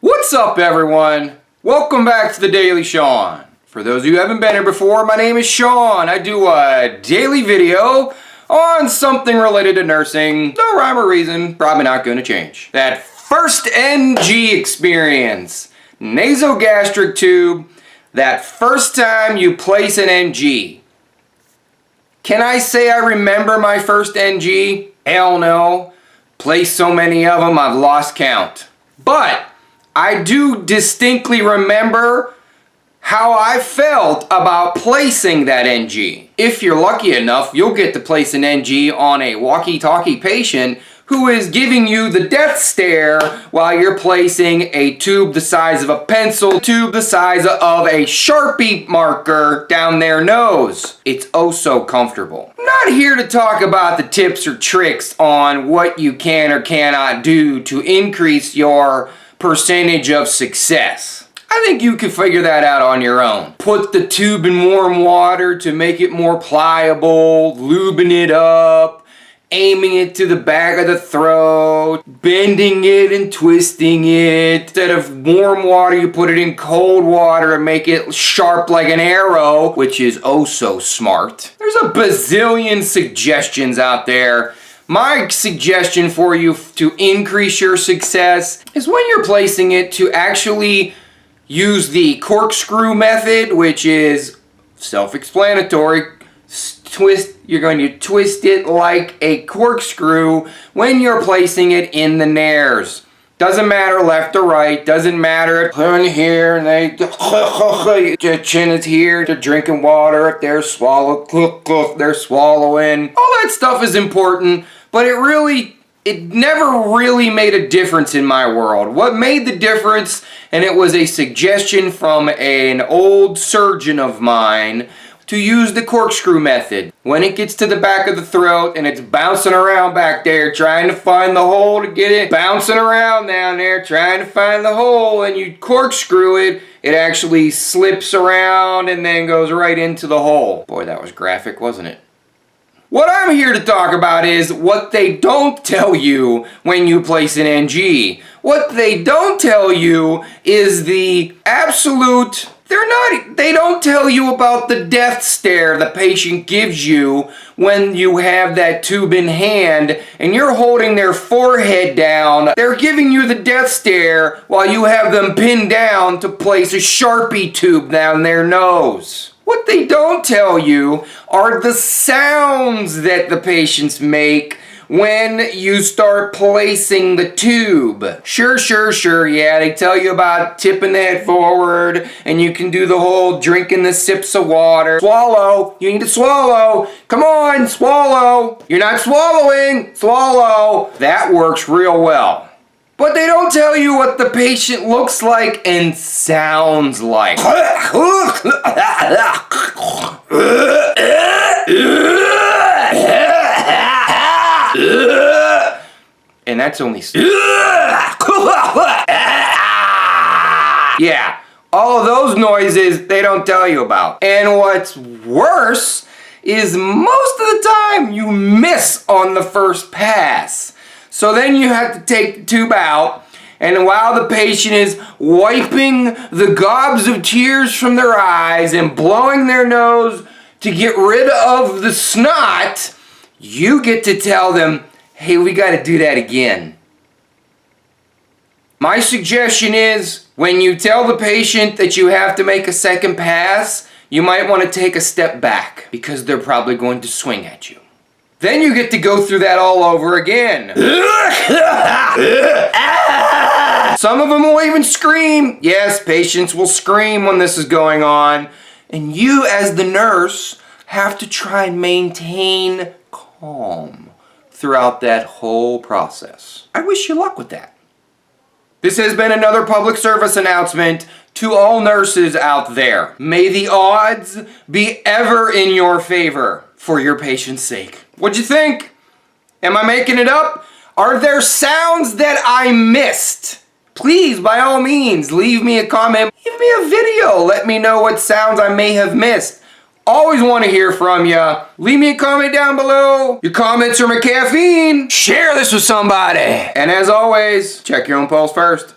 What's up, everyone? Welcome back to the Daily Sean. For those of you who haven't been here before, my name is Sean. I do a daily video on something related to nursing. No rhyme or reason, probably not going to change. That first NG experience, nasogastric tube, that first time you place an NG. Can I say I remember my first NG? Hell no. Placed so many of them, I've lost count. But I do distinctly remember how I felt about placing that NG. If you're lucky enough, you'll get to place an NG on a walkie-talkie patient who is giving you the death stare while you're placing a tube the size of a pencil, tube the size of a Sharpie marker down their nose. It's oh so comfortable. I'm not here to talk about the tips or tricks on what you can or cannot do to increase your percentage of success. I think you can figure that out on your own. Put the tube in warm water to make it more pliable, lubing it up, aiming it to the back of the throat, bending it and twisting it. Instead of warm water, you put it in cold water and make it sharp like an arrow, which is oh so smart. There's a bazillion suggestions out there. My suggestion for you to increase your success is when you're placing it to actually use the corkscrew method, which is self-explanatory. You're going to twist it like a corkscrew when you're placing it in the nares. Doesn't matter left or right, doesn't matter. They're in here and their chin is here, they're drinking water, if they're they're swallowing. All that stuff is important, but it never really made a difference in my world. What made the difference, and it was a suggestion from an old surgeon of mine, to use the corkscrew method. When it gets to the back of the throat and it's bouncing around back there trying to find the hole to get it, bouncing around down there trying to find the hole, and you corkscrew it, it actually slips around and then goes right into the hole. Boy, that was graphic, wasn't it? What I'm here to talk about is what they don't tell you when you place an NG. What they don't tell you is the absolute... They don't tell you about the death stare the patient gives you when you have that tube in hand and you're holding their forehead down. They're giving you the death stare while you have them pinned down to place a Sharpie tube down their nose. What they don't tell you are the sounds that the patients make when you start placing the tube. Sure, yeah, they tell you about tipping the head forward, and you can do the whole drinking the sips of water. Swallow, you need to swallow. Come on, swallow. You're not swallowing, swallow. That works real well. But they don't tell you what the patient looks like and sounds like. And that's only... Yeah, all of those noises they don't tell you about. And what's worse is most of the time you miss on the first pass. So then you have to take the tube out, and while the patient is wiping the gobs of tears from their eyes and blowing their nose to get rid of the snot, you get to tell them, hey, we got to do that again. My suggestion is, when you tell the patient that you have to make a second pass, you might want to take a step back, because they're probably going to swing at you. Then you get to go through that all over again. Some of them will even scream. Yes, patients will scream when this is going on. And you, as the nurse, have to try and maintain calm throughout that whole process. I wish you luck with that. This has been another public service announcement to all nurses out there. May the odds be ever in your favor for your patient's sake. What'd you think? Am I making it up? Are there sounds that I missed? Please, by all means, leave me a comment. Give me a video. Let me know what sounds I may have missed. Always want to hear from you. Leave me a comment down below. Your comments are my caffeine. Share this with somebody. And as always, check your own pulse first.